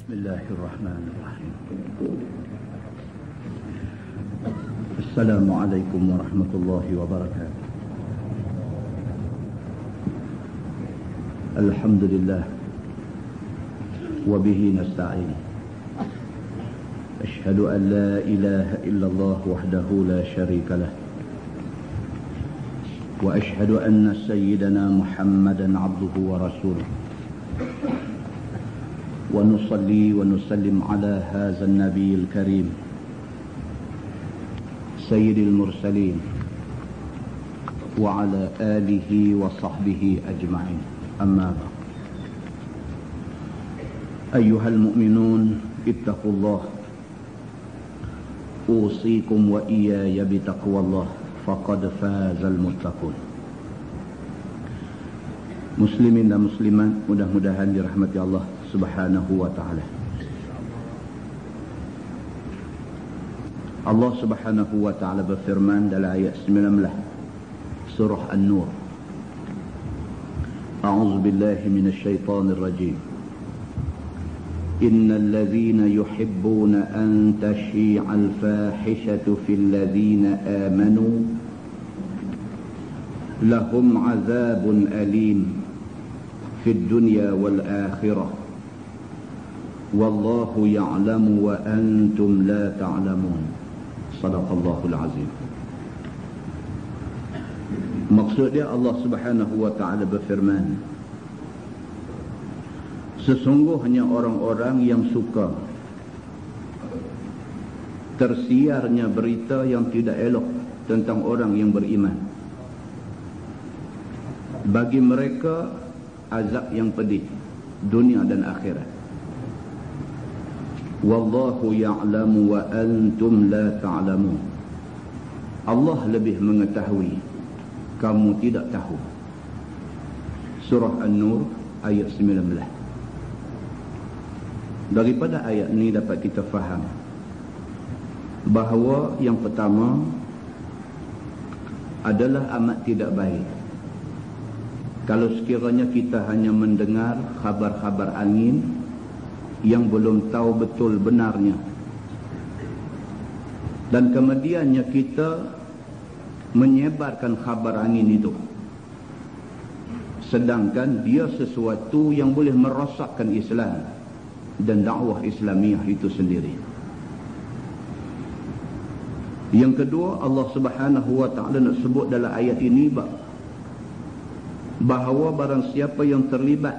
Bismillahirrahmanirrahim. Assalamualaikum warahmatullahi wabarakatuh. Alhamdulillah wa bihi nasta'in. Ashhadu an la ilaha illallah wahdahu la syarika lah. Wa ashhadu anna sayyidana Muhammadan abduhu wa rasuluh. ونصلي ونسلم على هذا النبي الكريم سيد المرسلين وعلى آله وصحبه أجمعين أما بعد أيها المؤمنون اتقوا الله أوصيكم وإياي بتقوى الله فقد فاز المتقون. Muslimin dan muslimat, mudah-mudahan dirahmati Allah Subhanahu wa ta'ala. Allah Subhanahu wa ta'ala berfirman dalam ayat 19 surah An-Nur. A'udzu billahi minasy syaithanir rajim. Innal ladzina yuhibbuna an tashi'al fahishatu fil ladzina amanu lahum 'adzabun alim في الدنيا والآخرة والله يعلم وأنتم لا تعلمون. صدق الله العظيم. Maksudnya Allah Subhanahu wa ta'ala berfirman, sesungguhnya orang-orang yang suka tersiarnya berita yang tidak elok tentang orang yang beriman, bagi mereka azab yang pedih dunia dan akhirat. Wallahu ya'lamu wa antum la ta'lamun. Allah lebih mengetahui, kamu tidak tahu. Surah An-Nur ayat 19. Daripada ayat ini dapat kita faham bahawa yang pertama adalah amat tidak baik kalau sekiranya kita hanya mendengar khabar-khabar angin yang belum tahu betul benarnya, dan kemudiannya kita menyebarkan khabar angin itu, sedangkan dia sesuatu yang boleh merosakkan Islam dan dakwah Islamiah itu sendiri. Yang kedua, Allah Subhanahu wa ta'ala nak sebut dalam ayat ini bahawa barang siapa yang terlibat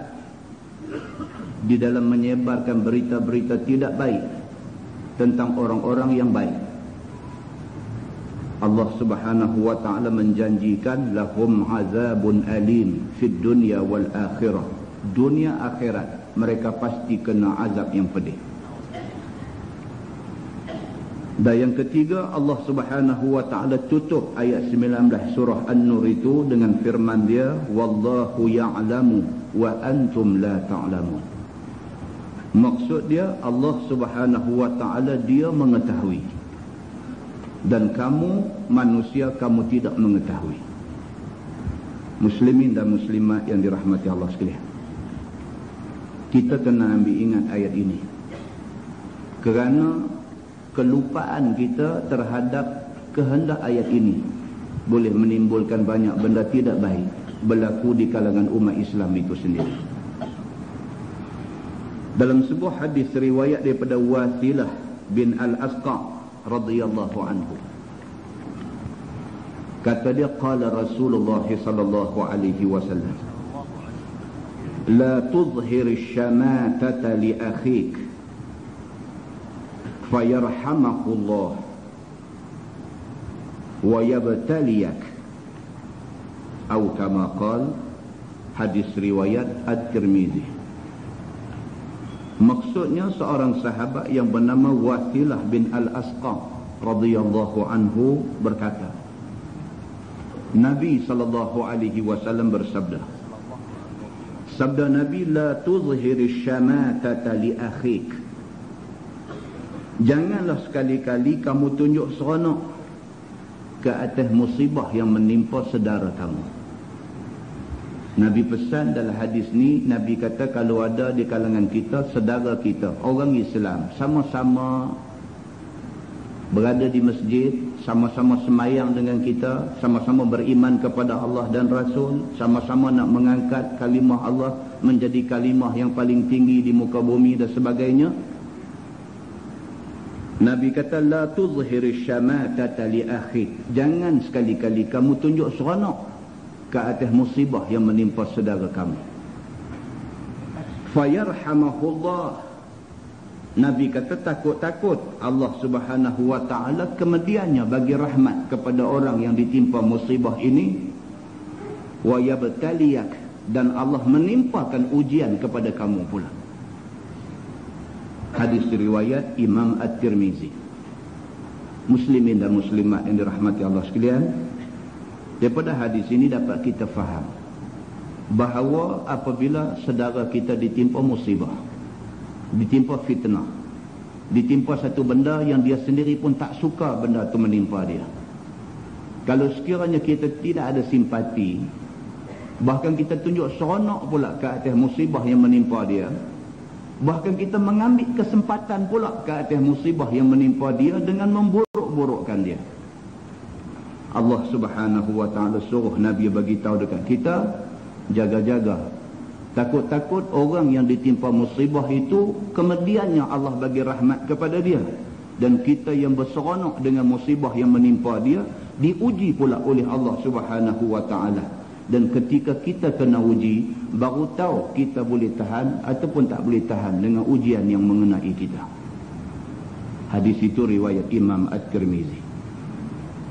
di dalam menyebarkan berita-berita tidak baik tentang orang-orang yang baik, Allah Subhanahu wa ta'ala menjanjikan lahum azabun alim fid dunya wal akhirah. Dunia akhirat mereka pasti kena azab yang pedih. Dan yang ketiga, Allah Subhanahu wa ta'ala tutup ayat 19 surah An-Nur itu dengan firman dia, wallahu ya'lamu wa antum la ta'lamun. Maksud dia, Allah Subhanahu wa ta'ala dia mengetahui dan kamu manusia kamu tidak mengetahui. Muslimin dan muslimat yang dirahmati Allah sekalian, kita kena ambil ingat ayat ini, kerana kelupaan kita terhadap kehendak ayat ini boleh menimbulkan banyak benda tidak baik berlaku di kalangan umat Islam itu sendiri. Dalam sebuah hadis riwayat daripada Wasilah bin Al-Asqa radhiyallahu anhu, kata dia, qala Rasulullah sallallahu alaihi wasallam, la tuzhir asy-syamatata li akhik fayarhamakullah wa yabtaliyak, atau kama qala, hadis riwayat At-Tirmizi. Maksudnya seorang sahabat yang bernama Wasilah bin Al-Asqa radhiyallahu anhu berkata, Nabi sallallahu alaihi wasallam bersabda, sabda Nabi, la tuzhirish syamatata li akhik, janganlah sekali-kali kamu tunjuk seronok ke atas musibah yang menimpa saudara kamu. Nabi pesan dalam hadis ni, Nabi kata kalau ada di kalangan kita, saudara kita, orang Islam, sama-sama berada di masjid, sama-sama semayang dengan kita, sama-sama beriman kepada Allah dan Rasul, sama-sama nak mengangkat kalimah Allah menjadi kalimah yang paling tinggi di muka bumi dan sebagainya. Nabi kata, la tuzhiri syamatata li akhik. Jangan sekali-kali kamu tunjuk seronok ke atas musibah yang menimpa saudara kamu. Fayarhamahullah. Nabi kata takut-takut Allah Subhanahu wa ta'ala kemudiannya bagi rahmat kepada orang yang ditimpa musibah ini. Wa yabtaliyak, dan Allah menimpakan ujian kepada kamu pula. Hadis riwayat Imam At-Tirmizi. Muslimin dan muslimat yang dirahmati Allah sekalian, daripada hadis ini dapat kita faham bahawa apabila saudara kita ditimpa musibah, ditimpa fitnah, ditimpa satu benda yang dia sendiri pun tak suka benda itu menimpa dia, kalau sekiranya kita tidak ada simpati, bahkan kita tunjuk seronok pula ke atas musibah yang menimpa dia, bahkan kita mengambil kesempatan pula ke atas musibah yang menimpa dia dengan memburuk-burukkan dia, Allah Subhanahu wa ta'ala suruh Nabi bagi tahu dekat kita, jaga-jaga. Takut-takut orang yang ditimpa musibah itu kemudiannya Allah bagi rahmat kepada dia, dan kita yang berseronok dengan musibah yang menimpa dia diuji pula oleh Allah Subhanahu wa ta'ala. Dan ketika kita kena uji, baru tahu kita boleh tahan ataupun tak boleh tahan dengan ujian yang mengenai kita. Hadis itu riwayat Imam At-Tirmizi.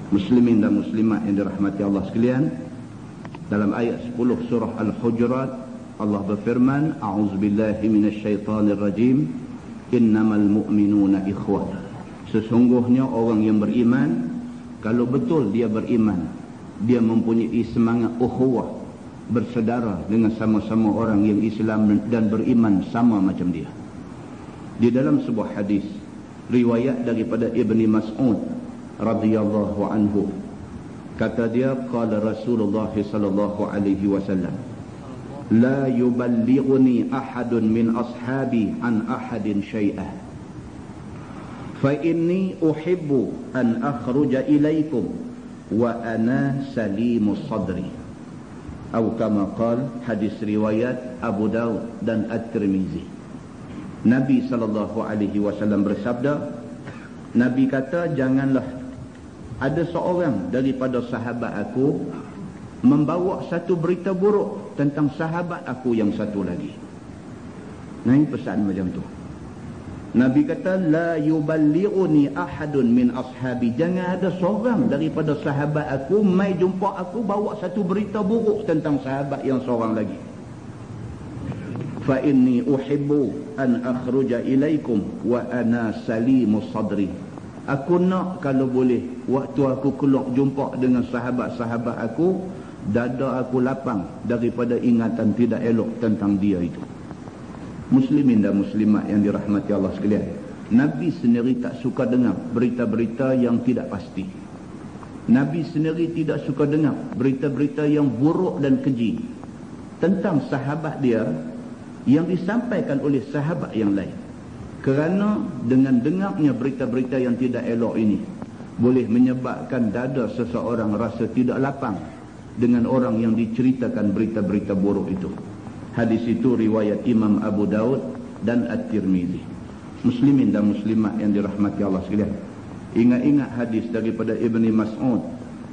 Muslimin dan muslimat yang dirahmati Allah sekalian, dalam ayat 10 surah Al-Hujurat, Allah berfirman, a'udzubillahi minasyaitanir rajim, innamal mu'minuna ikhwah. Sesungguhnya orang yang beriman, kalau betul dia beriman, dia mempunyai semangat ukhuwah, bersaudara dengan sama-sama orang yang Islam dan beriman sama macam dia. Di dalam sebuah hadis riwayat daripada Ibni Mas'ud radhiyallahu anhu, kata dia, qala Rasulullah sallallahu alaihi wasallam, la yuballighuni ahadun min ashabi an ahadin syai'ah fa inni uhibbu an akhruja ilaikum wa ana salimus sadri, atau kama qala. Hadis riwayat Abu Daud dan At-Tirmizi. Nabi sallallahu alaihi wasallam bersabda, Nabi kata, janganlah ada seorang daripada sahabat aku membawa satu berita buruk tentang sahabat aku yang satu lagi. Nah, ini pesan macam tu. Nabi kata, la yuballighuni ahadun min ashabi. Jangan ada seorang daripada sahabat aku mai jumpa aku bawa satu berita buruk tentang sahabat yang seorang lagi. Fa inni uhibbu an akhruja ilaikum wa ana salimus sadri. Aku nak kalau boleh, waktu aku keluar jumpa dengan sahabat-sahabat aku, dada aku lapang daripada ingatan tidak elok tentang dia itu. Muslimin dan muslimat yang dirahmati Allah sekalian, Nabi sendiri tak suka dengar berita-berita yang tidak pasti. Nabi sendiri tidak suka dengar berita-berita yang buruk dan keji tentang sahabat dia yang disampaikan oleh sahabat yang lain. Kerana dengan dengarnya berita-berita yang tidak elok ini boleh menyebabkan dada seseorang rasa tidak lapang dengan orang yang diceritakan berita-berita buruk itu. Hadis itu riwayat Imam Abu Daud dan At-Tirmizi. Muslimin dan muslimat yang dirahmati Allah sekalian, ingat-ingat hadis daripada Ibni Mas'ud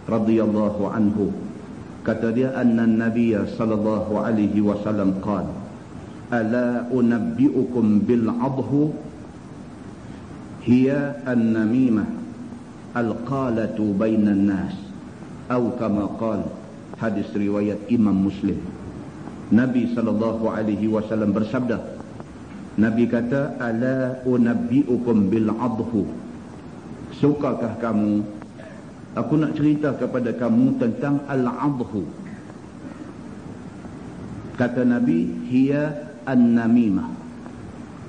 radhiyallahu anhu. Kata dia, anna Nabiya sallallahu alaihi wasallam qala, ala unabbi'ukum bil adhu hiya an-namimah al-qalatu bainan nas, atau kama qala. Hadis riwayat Imam Muslim. Nabi sallallahu alaihi wasallam bersabda, Nabi kata, ala unabbi'ukum bil adhu. Sukakah kamu aku nak cerita kepada kamu tentang al-adhu? Kata Nabi, hiya an-namimah.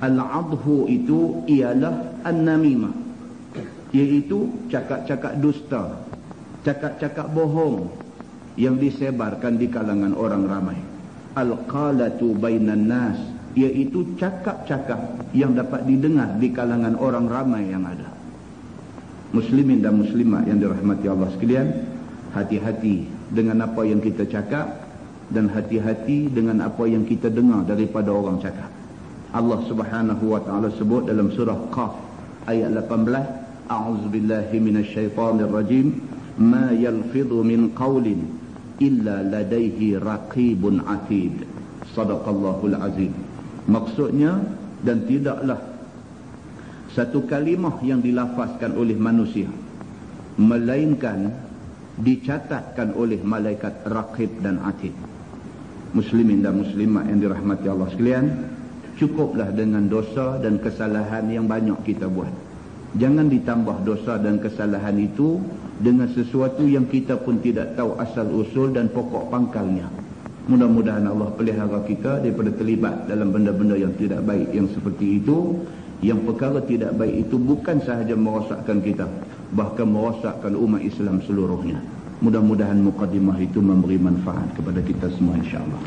Al-adhu itu ialah an-namimah, iaitu cakap-cakap dusta, cakap-cakap bohong yang disebarkan di kalangan orang ramai. al-qalatu bainan nas, iaitu cakap-cakap yang dapat didengar di kalangan orang ramai yang ada. Muslimin dan muslimat yang dirahmati Allah sekalian, hati-hati dengan apa yang kita cakap dan hati-hati dengan apa yang kita dengar daripada orang cakap. Allah Subhanahu wa taala sebut dalam surah Qaf ayat 18, a'udzubillahi minasyaitonir rajim, ma yalfidhu min qawlin illa ladaihi raqibun atid. Sadaqallahul azim. Maksudnya, dan tidaklah satu kalimah yang dilafazkan oleh manusia melainkan dicatatkan oleh malaikat raqib dan atid. Muslimin dan muslimat yang dirahmati Allah sekalian, cukuplah dengan dosa dan kesalahan yang banyak kita buat. Jangan ditambah dosa dan kesalahan itu dengan sesuatu yang kita pun tidak tahu asal usul dan pokok pangkalnya. Mudah-mudahan Allah pelihara kita daripada terlibat dalam benda-benda yang tidak baik yang seperti itu. Yang perkara tidak baik itu bukan sahaja merosakkan kita, bahkan merosakkan umat Islam seluruhnya. Mudah-mudahan mukadimah itu memberi manfaat kepada kita semua, insya-Allah.